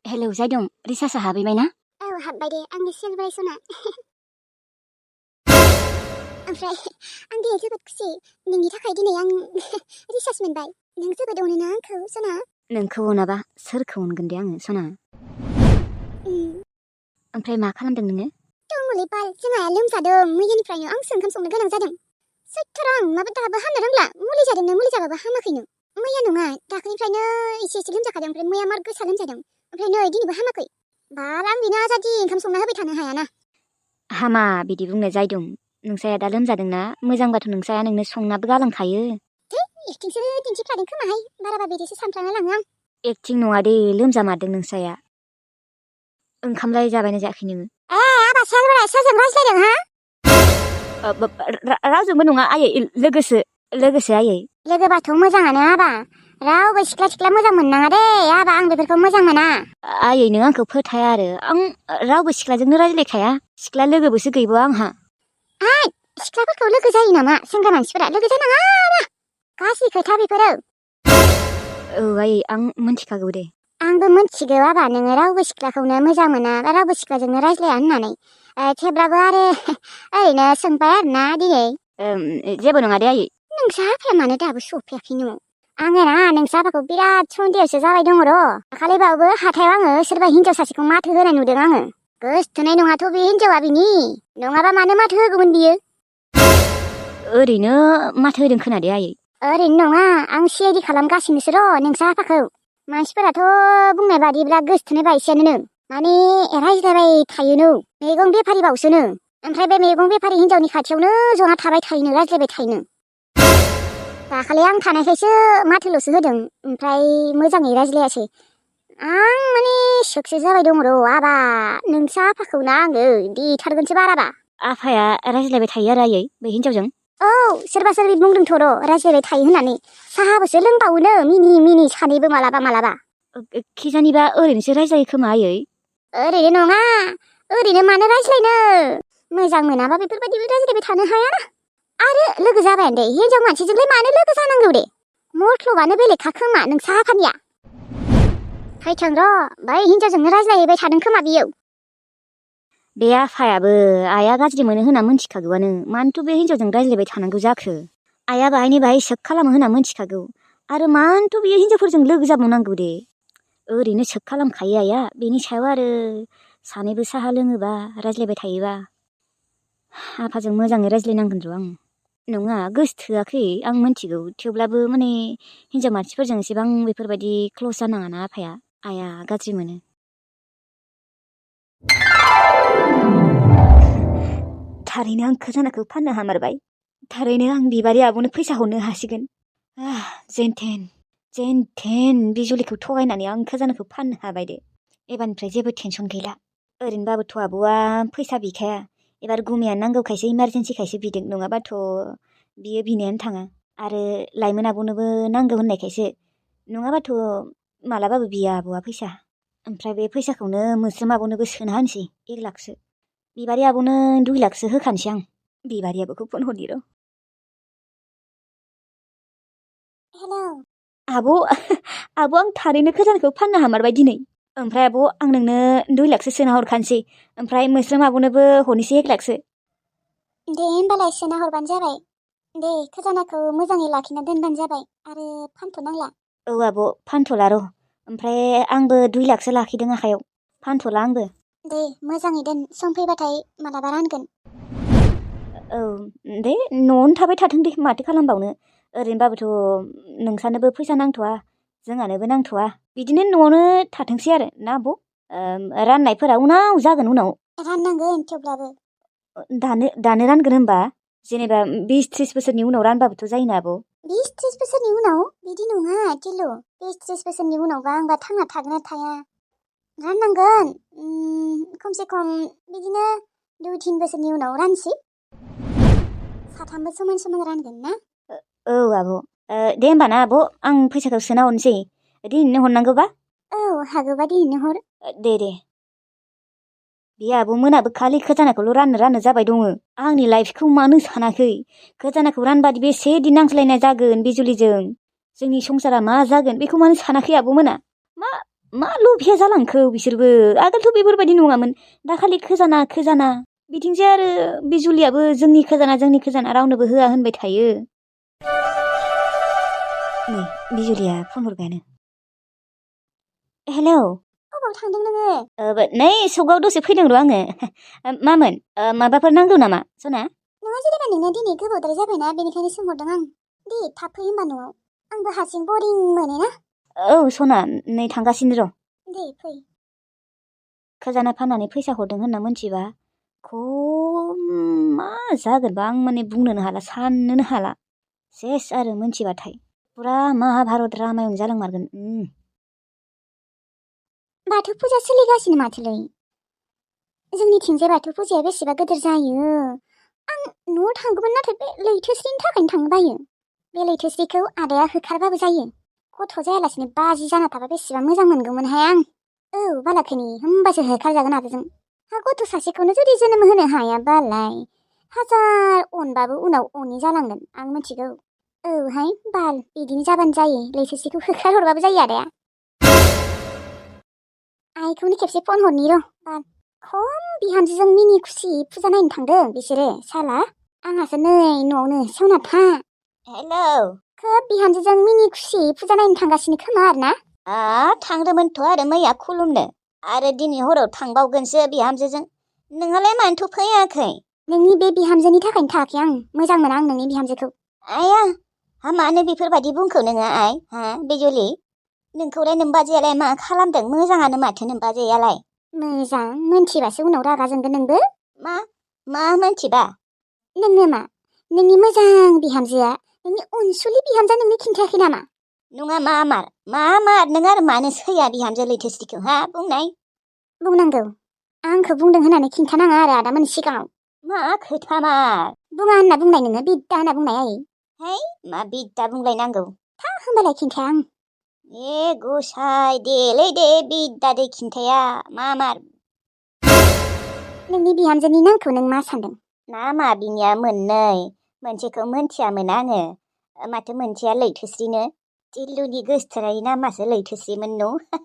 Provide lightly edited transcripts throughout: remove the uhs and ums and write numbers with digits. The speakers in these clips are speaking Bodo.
हेलौ जायदं रिसार्चआ हाबैबाय ना? औ हाबबाय दे आंनि सिलभार सना ओमफ्राय आं दिनै जोबोद खुसि नोंनि थाखाय दिनै आं रिसार्च मोनबाय नों जोबोद अनो ना आंखौ सना नोंखौ अनाबा सोरखौ अनगोन दे आङो सना ओमफ्राय मा खालामदों नोङो? दङलै बाल जोंहा लोमजादों मैयानिफ्रायनो आंसो ओंखाम संनो गोनां जादों सैथोरा आं माबा दाबो हामनो रोंला मुलि जादोंनो मुलि जाबाबो हामाखैनो मैया नङा दाख्लैनिफ्रायनो एसे लोमजाखादों ओमफ्राय मैया मार गोसा लोमजादों ओमफ्राय नै दिनैबो हामाखै बाल आं बिनो आजादि ओंखाम संना होबाय थानो हायाना हामा बिदि बुंनाय जायदं नोंसाया दा लोमजादोंना मोजांबाथ' नोंसाया नोंनो संनाबो गालांखायो एक्टिंसो दिन्थिफ्लादों खोमाहाय बाराबा बिदिसो सानफ्लांना लाङो आं एक्टिं नङा दे लोमजामारदों नोंसाया ओंखामलाय जाबायना जायाखै नोङो? आबा सोरजों रायज्लायदों हा? रावजोंबो नङा आयै लोगोसो आयै लोगोबाथ' मोजाङानो आबा रावबो सिख्ला मोजां मोननाङा दे आबा आं बेफोरखौ मोजां मोना आयै नों आंखौ फोथाया आरो आं रावबो सिख्लाजोंनो रायज्लायखाया सिख्ला लोगोबोसो गैबावा आंहा सिख्लाफोरखौ लोगो जायो नामा सेंग्रा मानसिफोरा लोगो जानाङा गाज्रि खोथा बेफोरो औ आयै आं मिन्थिखागौ दे आंबो मिन्थिगौ आबा नोङो रावबो सिख्लाखौनो मोजां मोना बा रावबो सिख्लाजोंनो रायज्लाया होननानै थेवब्लाबो आरो ओरैनो सोंबाय आरोना दिनै जेबो नङा दे आयै नोंसा आफाया मानो दाबो सफैयाखै न'आव आङो ना नोंसा आफाखौ बिराद सन्देहसो जाबाय दङ र' दाखालिबावबो हाथायाव आङो सोरबा हिन्जाव सासेखौ माथो होनाय नुदों आङो गोसथोनाय नङाथ' बे हिन्जावा बिनि नङाबा मानो माथो होगौमोन बियो ओरैनो माथो होदों खोनादे आयै ओरैनो नङा आं सिआइडि खालामगासिनोसो र' नोंसा आफाखौ मानसिफोराथ' बुंनाय बादिब्ला गोसथोनाय बायसेयानो माने रायज्लायबाय थायोनो मैगं बेफारि बावसोनो ओमफ्राय बे मैगं बेफारि हिन्जावनि खाथियावनो जना थाबाय थायोनो रायज्लायबाय थायोनो दाखालि आं थानायखायसो माथोल'सो होदों ओमफ्राय मोजाङै रायज्लायासै आं माने सोखसो जाबाय दङ र' आबा नोंसा आफाखौना आङो देथारगोनसो बाराबा आफाया रायज्लायबाय थायो आरो आयै बे हिन्जावजों औ सोरबा सोरबि बुंदोंथ' र' रायज्लायबाय थायो होननानै साहाबोसो लोंबावोनो मिनि सानैबो मालाबा खिजानिबा ओरैनोसो रायज्लायो खोमा आयै ओरैनो नङा ओरैनो मानो रायज्लायनो मोजां मोनाबा बेफोरबायदि रायज्लायबाय थानो हाया आरो लोगो जाबायानो दे हिन्जाव मानसिजोंलाय मानो लोगो जानांगौ दे मथलबानो बेलेगखा खोमा नोंसा आफानिया फैथों र' बै हिन्जावजोंनो रायज्लायहैबाय थादों खोमा बियो बे आफायाबो आइया गाज्रि मोनो होनना मिन्थिखागौआनो मानोथ' बे हिन्जावजों रायज्लायबाय थानांगौ जाखो आइया बाहायनि बाहाय सोख खालामो होनना मिन्थिखागौ आरो मानोथ' बियो हिन्जावफोरजों लोगो जाबावनांगौ दे ओरैनो सोख खालामखायो आइया बेनि सायाव आरो सानैबो साहा लोङोबा रायज्लायबाय थायोबा आफाजों मोजाङै रायज्लायनांगोन र' आं नङा गोसो थोआखै आं मिन्थिगौ थेवब्लाबो माने हिन्जाव मानसिफोरजों एसेबां बेफोरबायदि क्ल'स जानाङाना आफाया आइया गाज्रि मोनो थारैनो आं खजानाखौ फाननो हामारबाय थारैनो आं बिबारि आब'नो फैसा हरनो हासिगोन जेन बिजुलिखौ थगायनानै आं खजानाखौ फाननो हाबाय दे एबारनिफ्राय जेबो टेनसन गैला ओरैनोबाबोथ' आब'आ फैसा बिखाया एबार गुमैया नांगौखायसो इमारजेन्सिखायसो बिदों नङाबाथ' बियो बिनायानो थाङा आरो लाइमोन आब'नोबो नांगौ होननायखायसो नङाबाथ' मालाबाबो बिया आब'आ फैसा ओमफ्राय बे फैसाखौनो मोस्रोम आब'नोबो सोना होनोसै 1 लाखसो बिबारि आब'नो 2 लाखसो होखानोसै आं बिबारि आब'खौ फन हरनि र' हेलौ आब' आं थारैनो खजानाखौ फाननो हामारबाय दिनै ओमफ्राय आब' आं नोंनो 2 लाखसो सोना हरखानोसै ओमफ्राय मोस्रोम आब'नोबो हरनोसै 1 लाखसो दे होनबालाय सोना हरबानो जाबाय दे खजानाखौ मोजाङै लाखिना दोनबानो जाबाय आरो फानथ'नांला औ आब' फानथ'ला र' ओमफ्राय आंबो 2 लाखसो लाखिदों आखायाव फानथ'ला आंबो दे मोजाङै दोन सम फैबाथाय मालाबा रानगोन औ दे न'आवनो थाबाय थाथों दे माथो खालामबावनो ओरैनोबाबोथ' नोंसानोबो फैसा नांथ'वा जोंहानोबो नांथ'वा बिदिनो न'आवनो थाथोंसै आरो ना आब' राननायफोरा उनाव जागोन उनाव राननांगोन थेवब्लाबो दानो रानगोन होनबा जेनेबा 20-30 बोसोरनि उनाव रानबाबोथ' जायोना आब' 20-30 बोसोरनि उनाव बिदि नङा टिलु 20-30 बोसोरनि उनावबा आंबा थांना थागोन ना थाया राननांगोन खमसे खम बिदिनो 2-3 बोसोरनि उनाव रानसै साथामबो समान रानगोन ना औ आब' दे होमबा ना आब' आं फैसाखौ सोना हरनोसै दिनैनो हरनांगौबा औ हागौबा दिनैनो हर दे बे आब' मोनाबो खालि खजानाखौल' राननो जाबाय दङ आंनि लाइफखौ मानो सानाखै खजानाखौ रानबादि बेसे दिन नांज्लायनाय जागोन बिजुलिजों जोंनि संसारा मा जागोन बेखौ मानो सानाखै आब' मोना मा लभिया जालांखो बिसोरबो आगोलथ' बेफोरबायदि नङामोन दाखालि खोजाना बिथिंजाय आरो बिजुलियाबो जोंनि खोजाना रावनोबो होआ होनबाय थायो। नै बिजुलिया फन हरबायानो। हेलौ अबाव थांदों नोङो? नै सकआव दसे फैदों र' आङो। मामोन माबाफोर नांगौ नामा सना? नङा जेनेबा नोंना दिनै गोबावद्राय जाबायना बेनिखायनो सोंहरदों आं। दे थाब फै होनबा न'आव। आंबो हारसिं बरिं मोनोना। औ सना नै थांगासिनो र'। दे फै। खजाना फाननानै फैसा हरदों होनना मोनथिबा मा जागोनबा आं माने बुंनोनो हाला साननोनो हाला। सेस आरो मोनथिबाथाय पुरा महाभारत रामायण जालांमारगोन। बाथौ फुजा सोलिगासिनो माथोलै। जोंनिथिंजाय बाथौ फुजाया बेसेबा गिदिर जायो। आं न'आव थांगौमोन नाथाय बे लैथोस्रिनि थाखायनो थांनो बायो। बे लैथोस्रिखौ आदाया होखारबाबो जायो। गथ' जायालासिनो बाजि जाना थाबा बेसेबा मोजां मोनगौमोनहाय आं। औ बालाखोनि होमबासो होखारजागोन आदाजों। हा गथ' सासेखौनो जुदि जोनोम होनो हायाबालाय हाजार अनबाबो उनाव अनि जालांगोन आं मिथिगौ। औहाय बाल बिदिनो जाबानो जायो लैथोस्रिखौ होखारहरबाबो जायो आदाया। आइखौनो खेबसे फन हरनि र'। बाल खम बिहामजोजों मिनि खुसि फुजा नायनो थांदों बिसोरो साला। आंहासो नै न'आवनो सेवना था। हेलौ खोब बिहामजोजों मिनि खुसि फुजा नायनो थांगासिनो खोमा आरोना? थांदोंमोनथ' आरो मैया खुलुमनो आरो दिनै हराव थांबावगोनसो बिहामजोजों। नोंहालाय मानोथ' फैयाखै? नोंनि बे बिहामजोनि थाखायनो थायाखै आं। मोजां मोना आं नोंनि बिहामजोखौ। आया मानो बेफोरबायदि बुंखो नोङो आइ? बिजुलि नोंखौलाय नोमबाजैयालाय मा खालामदों? मोजाङानो माथो नोमबाजैयालाय। मोजां मोनथिबासो उनाव रागा जोंगोन नोंबो। मा मोनथिबा? नोंनो मा नोंनि मोजां बिहामजोआ नोंनि अनसुलि बिहामजोआ नोंनो खिन्थायाखै नामा? नङा मार नों आरो मानो सैया बिहामजो लैथोस्रिखौ बुंनाय? बुंनांगौ। आंखौ बुंदों होननानै खिन्थानाङा आरो आदामोननि सिगाङाव। मा खोथा मार? बुङा होनना बुंनाय नोङो बिद्दा होनना बुंनाय आयै। है मा बिद्दा बुंलायनांगौ? होनबालाय खिन्थाया आं। ए गसाइ देलै दे बिद्दा दे खिन्थाया मार? नोंनि बिहामजोनि नामखौ नों मा सानदों? नामा बिनिया मोननै, मोनसेखौ मोनथियामोन आङो। माथो मोनसेया लैथोस्रिनो। टिल्लुनि गोसथोनाय नामासो लैथोस्रिमोन न'।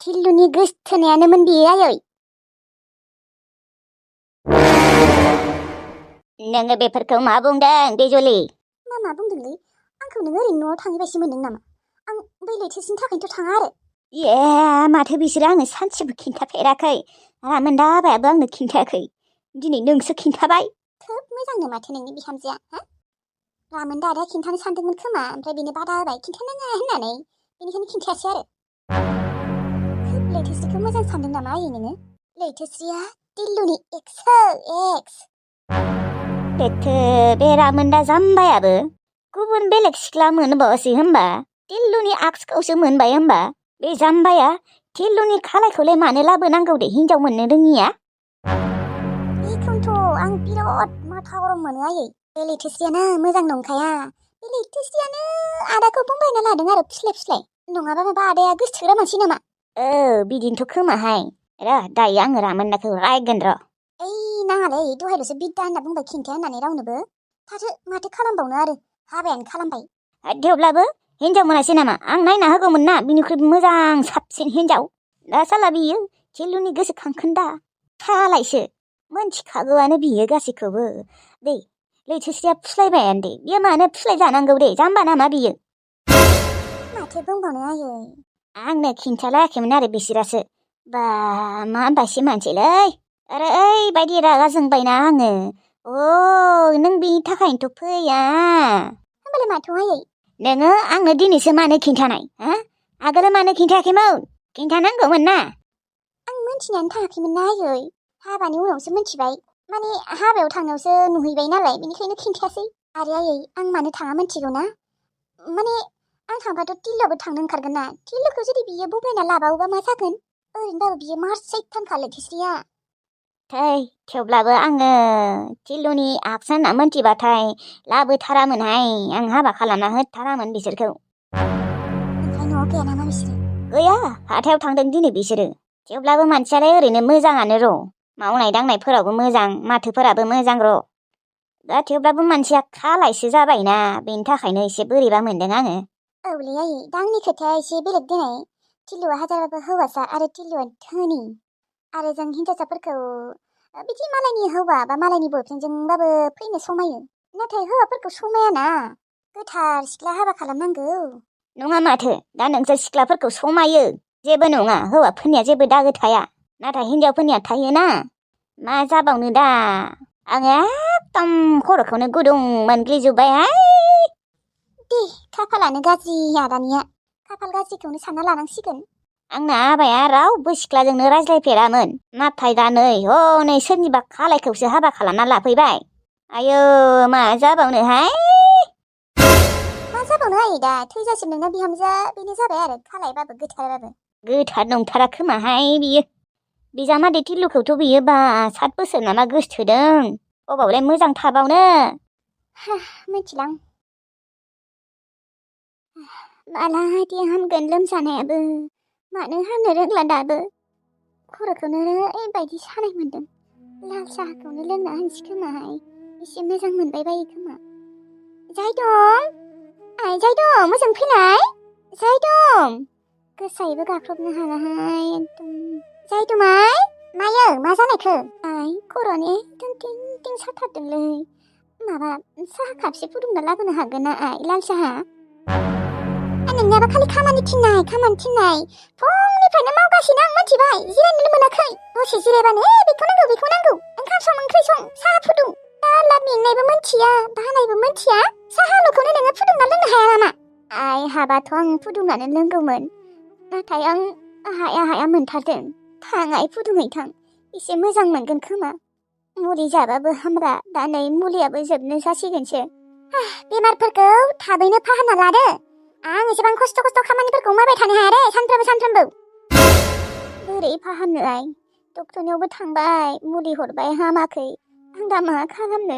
टिल्लुनि गोसथोनायानोमोन बियो आयै। नोङो बेफोरखौ मा बुंदों बिजुलि? मा बुंदोंलै? आंखौ नोङो ओरैनो न'आव थाङै बायसो मोनदों नामा? आं बै लैथोस्रिनि थाखायनोथ' थाङा आरो। माथो बिसोरो आंनो सानसेबो खिन्थाफेराखै। रामोनदा आबायाबो आंनो खिन्थायाखै। दिनै नोंसो खिन्थाबाय। खोब मोजांनो माथो नोंनि बिहामजोआ। रामोनदा आदाया खिन्थानो सानदोंमोन खोमा ओमफ्राय बेनो बादा होबाय खिन्थानाङा होननानै। बेनिखायनो खिन्थायासै आरो। खोब लैथोस्रिखौ मोजां सानदों नामा आयै नोङो? लैथोस्रिया टिल्लुनि एक्स। बे रामोनदा जाम्बायाबो गुबुन बेलेग सिख्ला मोनबावासै होमबा? टिल्लुनि आक्सखौसो मोनबाय होमबा? बे जाम्बाया टिल्लुनि खालायखौलाय मानो लाबोनांगौ दे हिनजाव मोननो रोङिया? बेखौनोथ' आं बिराद माथा गरम मोनो आयै। बे लैथोस्रियानो मोजां नंखाया। बे लैथोस्रियानो आदाखौ बुंबायना लादों आरो फुस्लाय। नङाबा माबा आदाया गोसथोग्रा मानसि नामा? बिदिनोथ' खोमाहाय। दायो आङो रामोनदाखौ रायगोन र'। नाङालै दहायल'सो बिद्दा होनना बुंबाय खिन्थाया होननानै रावनोबो। माथो खालामबावनो आरो हाबायानो खालामबाय। थेवब्लाबो हिनजाव मोनासै नामा? आं नायना होगौमोन ना बिनिख्रुइ मोजां साबसिन हिनजाव। दा साला बियो टिल्लुनि गोसोखांखोन्दा खालायसो। मोनथिखागौआनो बियो गासैखौबो। दे लैथोस्रिया फुस्लायबायानो दे। बियो मानो फुस्लाय जानांगौ दे? जाम्बा नामा बियो? माथो बुंबावनो आयै। आंनो खिन्थालायाखैमोन आरो बिसोरासो। मा होनबासो मानसिलै। आरो ओरैबायदि रागा जोंबायना आङो। नों बेनि थाखायनोथ' फैया। होमबालाय माथो आयै? नोङो आंनो दिनैसो मानो खिन्थानाय? आगोल मानो खिन्थायाखैमोन? खिन्थानांगौमोन ना। आं मोनथिनानै थाङाखैमोन ना आयै। हाबानि उनावसो मोनथिबाय। माने हाबायाव थांनायावसो नुहैबाय नालाय बेनिखायनो खिन्थायासै। आरो आयै आं मानो थाङा मोनथिगौ ना? माने आं थांबाथ' टिल्लुआबो थांनो ओंखारगोन ना। टिल्लुखौ जुदि बियो बबायना लाबावोबा मा जागोन? ओरैनोबाबो बियो मार सैथानखा लैथोस्रिया। थेवब्लाबो आङो टिल्लुनि आक्स होनना मोनथिबाथाय लाबोथारामोनहाय। आं हाबा खालामना होथारामोन बिसोरखौ। ओमफ्राय न'आव गैया नामा बिसोरो? गैया हाथायाव थांदों दिनै बिसोरो। थेवब्लाबो मानसियालाय ओरैनो मोजाङानो र'। मावनाय दांनायफोरावबो मोजां, माथोफोराबो मोजां र'। दा थेवब्लाबो मानसिया खालायसो जाबायना बेनि थाखायनो एसे बोरैबा मोनदों आङो। औलै आयै दा आंनि खोथाया एसे बेलेग देनाय। टिल्लुआ हाजारबाबो हौवासा आरो टिल्लुआ धोनि आरो जों हिन्जावसाफोरखौ बिदि मालायनि हौवा बा मालायनि बयफ्रेन्डजोंबाबो फैनो समायो नाथाय हौवाफोरखौ समायाना गोथार सिख्ला हाबा खालामनांगौ नङा माथो दा नोंसोर सिख्लाफोरखौ समायो जेबो नङा हौवाफोरनिया जेबो दागो थाया नाथाय हिन्जावफोरनिया थायोना मा जाबावनो दा आङो एकदम खर'खौनो गुदुं मोनग्लिजोब्बायहाय दे खाफालानो गाज्रि आदानिया खाफाल गाज्रिखौनो सानना लानांसिगोन आंना आबाया रावबो सिख्लाजोंनो रायज्लायफेरामोन नाथाय दा नै हनै सोरनिबा खालायखौसो हाबा खालामना लाफैबाय आयौ मा जाबावनोहाय मा जाबावनो आयै दा थैजासिम नोंना बिहामजोआ बेनो जाबाय आरो खालायबाबो गोथारबाबो गोथार नंथारा खोमाहाय बियो बिजामादै टिल्लुखौथ' बियो बा 7 बोसोर नामा गोसथोदों अबावलाय मोजां थाबावनो मिथिलां मालादि हामगोन लोमजानायाबो मानो हामनो रोंला दाबो खर'खौनो ओरैबायदि सानाय मोन्दों लाल साहाखौनो लोंना होनसै खोमाहाय एसे मोजां मोनबाय बायो खोमा जायदं आइ जायदं मोजां फैनाय जायदं गोसायैबो गाख्रबनो हालाहाय एकदम जायदंआइ मायो मा जानायखो आइ खर'आनो एकदम टिं टिं साथारदोंलै माबा साहा कापसे फुदुंना लाबोनो हागोन ना आइ लाल साहा नोंनियाबा खालि खामानि थिननाय फुंनिफ्रायनो मावगासिनो आं मिथिबाय जिरायनोनो मोनाखै दसे जिरायबानो बेखौ नांगौ ओंखाम सं ओंख्रि सं साहा फुदुं दाला मेंनायबो मोनथिया बानायबो मोनथिया साहाल'खौनो नोङो फुदुंना लोंनो हाया नामा आइ हाबाथ' आं फुदुंनानै लोंगौमोन नाथाय आं हाया मोनथारदों थाङाय फुदुङै थां एसे मोजां मोनगोन खोमा मुलि जाबाबो हामरा दा नै मुलियाबो जोबनो जासिगोनसो बेमारफोरखौ थाबैनो फाहामना लादो आं एसेबां खस्थ' खामानिफोरखौ मावबाय थानो हाया रे सानफ्रामबो बोरै फाहामनो आइ डक्टरनियावबो थांबाय मुलि हरबाय हामाखै आं दा मा खालामनो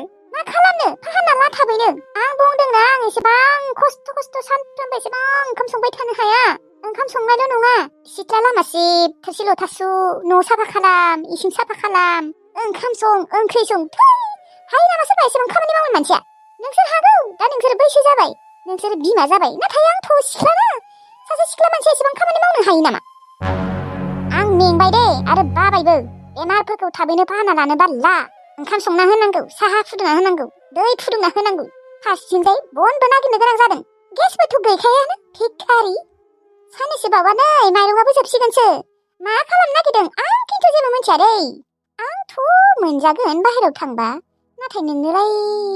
फाहामना ला थाबैनो आं बुंदोंना आं एसेबां खस्थ' सानफ्रामबो एसेबां ओंखाम संबाय थानो हाया ओंखाम संनायल' नङा सिथ्ला लामा सिब थोरसि लथा सु न' साफा खालाम इसिं साफा खालाम ओंखाम सं ओंख्रि सं हायो नामा सोरबा एसेबां खामानि मावनो मानसिया नोंसोर हागौ दा नोंसोर बैसो जाबाय नोंसोर बिमा जाबाय नाथाय आंथ' सिख्लाना सासे सिख्ला मानसिया एसेबां खामानि मावनो हायो नामा आं मेंबाय दे आरो बाबायबो बेमारफोरखौ थाबैनो फाहामना लानोबा ला ओंखाम संना होनांगौ साहा फुदुंना होनांगौ दै फुदुंना होनांगौ फारसेथिंजाय बनबो नागिरनो गोनां जादों गेसबोथ' गैखायानो भिखारि साननैसो बावबानै माइरंआबो जोबसिगोनसो मा खालामनो नागिरदों आं खिन्थु जेबो मिथिया दै आंथ' मोनजागोन बाहेरायाव थांबा नाथाय नोंनोलाय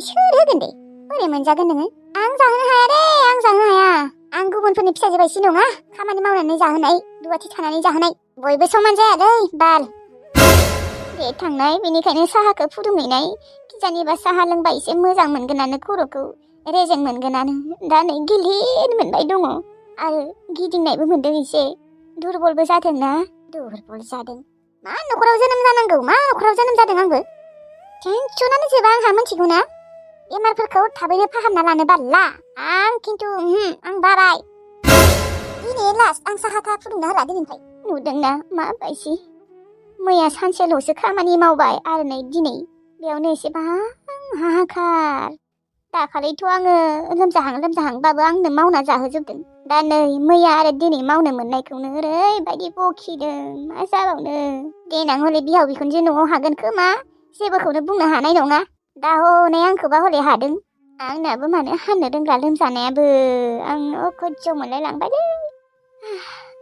सोर होगोन दे बोरै मोनजागोन नोङो आं जाहोनो हाया दे आं जाहोनो हाया आं गुबुनफोरनि फिसाजो बायदि नङा खामानि मावनानै जाहोनाय रुवाथि थानानै जाहोनाय बयबो समान जाया दै बाल दे थांनाय बेनिखायनो साहाखौ फुदुंहैनाय किजानिबा साहा लोंबा एसे मोजां मोनगोनानो खर'खौ रेजें मोनगोनानो दा नै गिलिर मोनबाय दङ आरो गिदिंनायबो मोनदों एसे दुरबलबो जादोंना दुरबल जादों मा न'खराव जोनोम जादों आंबो टेनसनानो जोबा आंहा मिथिगौ ना बेमारफोरखौ थाबैनो फाहामना लानोबा ला आं खिन्थु आं बाबाय दिनै लास्ट आं साहाखा फुदुंना होला दिनैनिफ्राय नुदोंना माबायसि मैया सानसेल'सो खामानि मावबाय आरो नै दिनै बेयावनो एसेबां हाहाकार दाखालिथ' आङो लोमजाहांबाबो आंनो मावना जाहोजोबदों दा नै मैया आरो दिनै मावनो मोननायखौनो ओरैबायदि बखिदों मा जाबावनो देनां हले बिहाव बिखुनजो न'आव हागोन खोमा जेबोखौनो बुंनो हानाय नङा दा हनै आंखौबा हले हादों आंनाबो मानो हामनो रोंला लोमजानायाबो आं अखयज' मोनलाय लांबायलै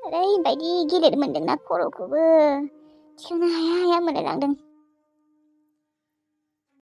ओरैबायदि गिलिर मोनदोंना खर'खौबो थिखांनो हाया मोनलाय लांदों